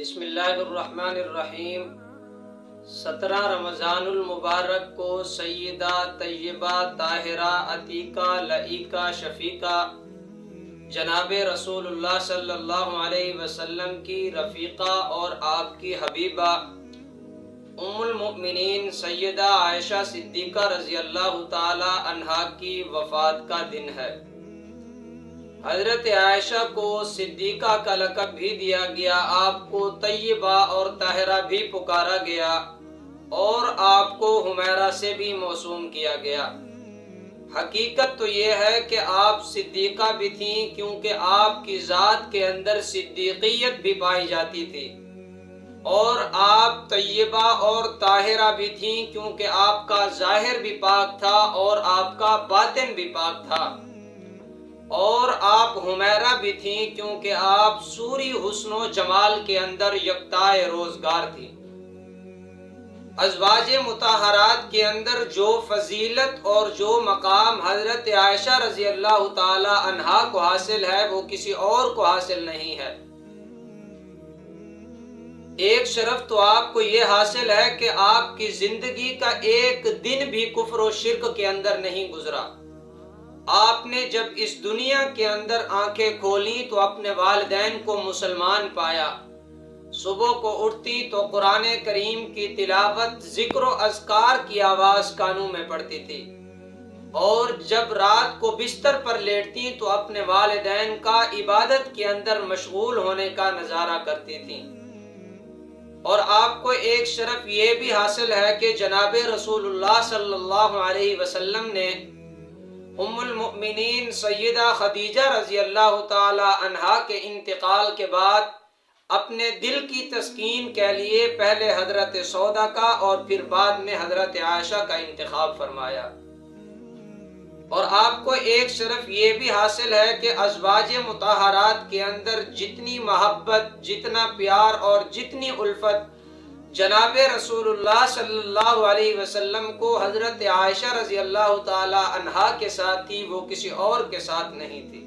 بسم اللہ الرحمن الرحیم۔ 17 رمضان المبارک کو سیدہ طیبہ طاہرہ عتیقہ لعیقہ شفیقہ جناب رسول اللہ صلی اللہ علیہ وسلم کی رفیقہ اور آپ کی حبیبہ ام المؤمنین سیدہ عائشہ صدیقہ رضی اللہ تعالی عنہا کی وفات کا دن ہے۔ حضرت عائشہ کو صدیقہ کا لقب بھی دیا گیا، آپ کو طیبہ اور طاہرہ بھی پکارا گیا اور آپ کو حمیرہ سے بھی موسوم کیا گیا۔ حقیقت تو یہ ہے کہ آپ صدیقہ بھی تھیں کیونکہ آپ کی ذات کے اندر صدیقیت بھی پائی جاتی تھی، اور آپ طیبہ اور طاہرہ بھی تھیں کیونکہ آپ کا ظاہر بھی پاک تھا اور آپ کا باطن بھی پاک تھا، اور آپ حمیرہ بھی تھیں کیونکہ آپ سوری حسن و جمال کے اندر یکتائے روزگار تھی۔ ازواج مطہرات کے اندر جو فضیلت اور جو مقام حضرت عائشہ رضی اللہ تعالی عنہا کو حاصل ہے وہ کسی اور کو حاصل نہیں ہے۔ ایک شرف تو آپ کو یہ حاصل ہے کہ آپ کی زندگی کا ایک دن بھی کفر و شرک کے اندر نہیں گزرا۔ آپ نے جب اس دنیا کے اندر آنکھیں کھولیں تو اپنے والدین کو مسلمان پایا، صبح کو اٹھتی تو قرآن کریم کی تلاوت، ذکر و اذکار کی آواز کانوں میں پڑتی تھی، اور جب رات کو بستر پر لیٹتی تو اپنے والدین کا عبادت کے اندر مشغول ہونے کا نظارہ کرتی تھیں۔ اور آپ کو ایک شرف یہ بھی حاصل ہے کہ جناب رسول اللہ صلی اللہ علیہ وسلم نے ام المؤمنین سیدہ خدیجہ رضی اللہ تعالی عنہا کے انتقال کے بعد اپنے دل کی تسکین کے لیے پہلے حضرت سودا کا اور پھر بعد میں حضرت عائشہ کا انتخاب فرمایا۔ اور آپ کو ایک شرف یہ بھی حاصل ہے کہ ازواج مطہرات کے اندر جتنی محبت، جتنا پیار اور جتنی الفت جناب رسول اللہ صلی اللہ علیہ وسلم کو حضرت عائشہ رضی اللہ تعالی عنہا کے ساتھ تھی وہ کسی اور کے ساتھ نہیں تھی۔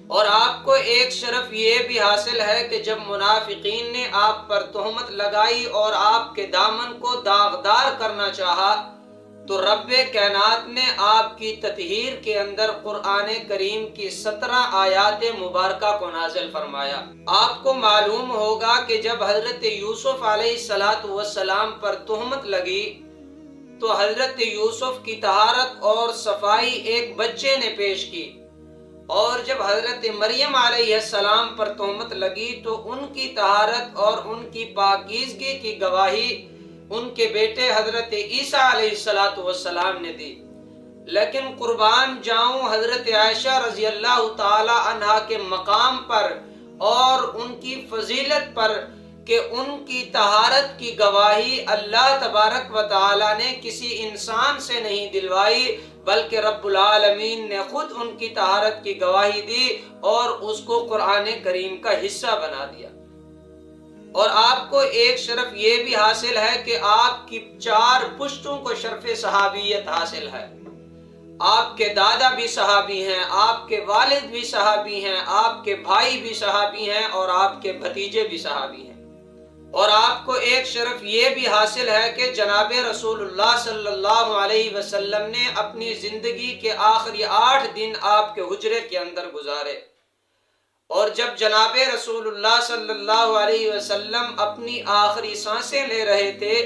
اور آپ کو ایک شرف یہ بھی حاصل ہے کہ جب منافقین نے آپ پر تہمت لگائی اور آپ کے دامن کو داغدار کرنا چاہا تو رب کائنات نے آپ کی تطہیر کے اندر قرآن کریم کی 17 آیات مبارکہ کو نازل فرمایا۔ آپ کو معلوم ہوگا کہ جب حضرت یوسف علیہ السلام پر تہمت لگی تو حضرت یوسف کی طہارت اور صفائی ایک بچے نے پیش کی، اور جب حضرت مریم علیہ السلام پر تہمت لگی تو ان کی طہارت اور ان کی پاکیزگی کی گواہی ان کے بیٹے حضرت عیسیٰ علیہ السلام نے دی۔ لیکن قربان جاؤں حضرت عائشہ رضی اللہ تعالی عنہا کے مقام پر اور ان کی فضیلت پر کہ ان کی طہارت کی گواہی اللہ تبارک و تعالی نے کسی انسان سے نہیں دلوائی، بلکہ رب العالمین نے خود ان کی طہارت کی گواہی دی اور اس کو قرآن کریم کا حصہ بنا دیا۔ اور آپ کو ایک شرف یہ بھی حاصل ہے کہ آپ کی 4 پشتوں کو شرف صحابیت حاصل ہے۔ آپ کے دادا بھی صحابی ہیں، آپ کے والد بھی صحابی ہیں، آپ کے بھائی بھی صحابی ہیں، اور آپ کے بھتیجے بھی صحابی ہیں۔ اور آپ کو ایک شرف یہ بھی حاصل ہے کہ جناب رسول اللہ صلی اللہ علیہ وسلم نے اپنی زندگی کے آخری 8 دن آپ کے حجرے کے اندر گزارے، اور جب جناب رسول اللہ صلی اللہ علیہ وسلم اپنی آخری سانسیں لے رہے تھے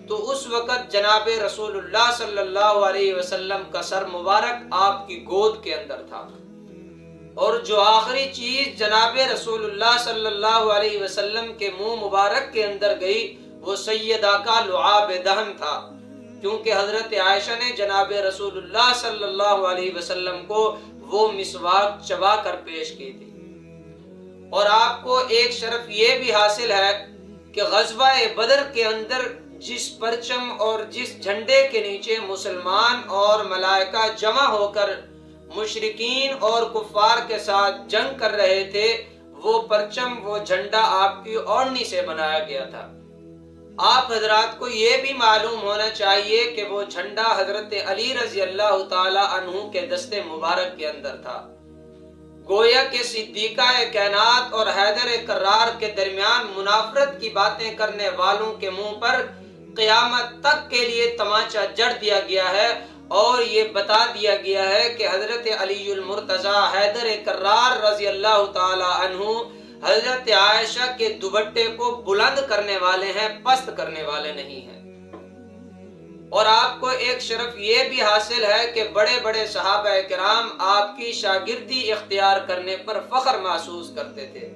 تو اس وقت جناب رسول اللہ صلی اللہ علیہ وسلم کا سر مبارک آپ کی گود کے اندر تھا، اور جو آخری چیز جناب رسول اللہ صلی اللہ علیہ وسلم کے منہ مبارک کے اندر گئی وہ سیدہ کا لعاب دہن تھا، کیونکہ حضرت عائشہ نے جناب رسول اللہ صلی اللہ علیہ وسلم کو وہ مسواک چبا کر پیش کی تھی۔ اور آپ کو ایک شرف یہ بھی حاصل ہے کہ غزوہ بدر کے اندر جس پرچم اور جس جھنڈے کے نیچے مسلمان اور ملائکہ جمع ہو کر مشرکین اور کفار کے ساتھ جنگ کر رہے تھے وہ پرچم، وہ جھنڈا آپ کی اوڑھنی سے بنایا گیا تھا۔ آپ حضرات کو یہ بھی معلوم ہونا چاہیے کہ وہ جھنڈا حضرت علی رضی اللہ تعالی عنہ کے دستے مبارک کے اندر تھا۔ گویا کہ صدیقہ کائنات اور حیدر کرار کے درمیان منافرت کی باتیں کرنے والوں کے منہ پر قیامت تک کے لیے تمانچہ جڑ دیا گیا ہے، اور یہ بتا دیا گیا ہے کہ حضرت علی المرتضیٰ حیدر کرار رضی اللہ تعالی عنہ حضرت عائشہ کے دوپٹے کو بلند کرنے والے ہیں، پست کرنے والے نہیں ہیں۔ اور آپ کو ایک شرف یہ بھی حاصل ہے کہ بڑے بڑے صحابہ کرام آپ کی شاگردی اختیار کرنے پر فخر محسوس کرتے تھے۔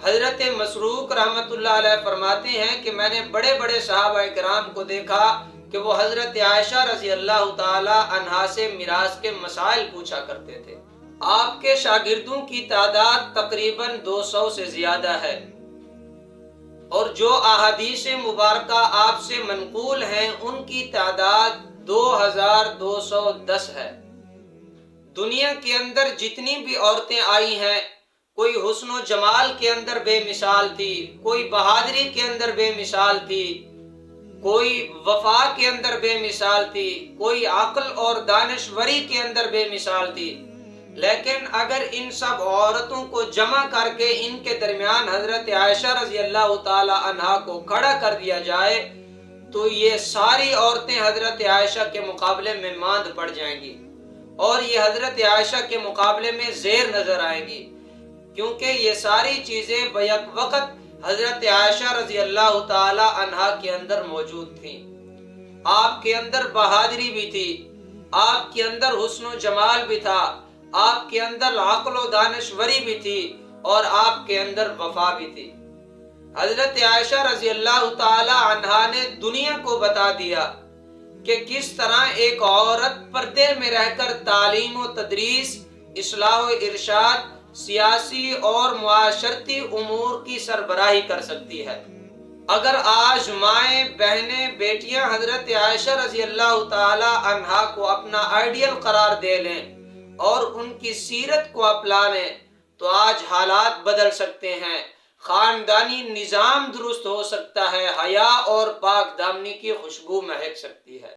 حضرت مسروق رحمت اللہ علیہ فرماتے ہیں کہ میں نے بڑے بڑے صحابہ کرام کو دیکھا کہ وہ حضرت عائشہ رضی اللہ تعالی عنہا سے میراث کے مسائل پوچھا کرتے تھے۔ آپ کے شاگردوں کی تعداد تقریباً 200 سے زیادہ ہے، اور جو احادیث مبارکہ آپ سے منقول ہیں ان کی تعداد 2210 ہے۔ دنیا کے اندر جتنی بھی عورتیں آئی ہیں، کوئی حسن و جمال کے اندر بے مثال تھی، کوئی بہادری کے اندر بے مثال تھی، کوئی وفا کے اندر بے مثال تھی، کوئی عقل اور دانشوری کے اندر بے مثال تھی، لیکن اگر ان سب عورتوں کو جمع کر کے ان کے درمیان حضرت عائشہ رضی اللہ تعالی عنہا کو کھڑا کر دیا جائے تو یہ ساری عورتیں حضرت عائشہ کے مقابلے میں ماند پڑ جائیں گی، اور یہ حضرت عائشہ کے مقابلے میں زیر نظر آئیں گی، کیونکہ یہ ساری چیزیں بیک وقت حضرت عائشہ رضی اللہ تعالی عنہا کے اندر موجود تھیں۔ آپ کے اندر بہادری بھی تھی، آپ کے اندر حسن و جمال بھی تھا، آپ کے اندر عقل و دانشوری بھی تھی، اور آپ کے اندر وفا بھی تھی۔ حضرت عائشہ رضی اللہ تعالی عنہا نے دنیا کو بتا دیا کہ کس طرح ایک عورت پردے میں رہ کر تعلیم و تدریس، اصلاح و ارشاد، سیاسی اور معاشرتی امور کی سربراہی کر سکتی ہے۔ اگر آج مائیں، بہنیں، بیٹیاں حضرت عائشہ رضی اللہ تعالی عنہا کو اپنا آئیڈیل قرار دے لیں اور ان کی سیرت کو اپنا لیں تو آج حالات بدل سکتے ہیں، خاندانی نظام درست ہو سکتا ہے، حیا اور پاک دامنی کی خوشبو مہک سکتی ہے۔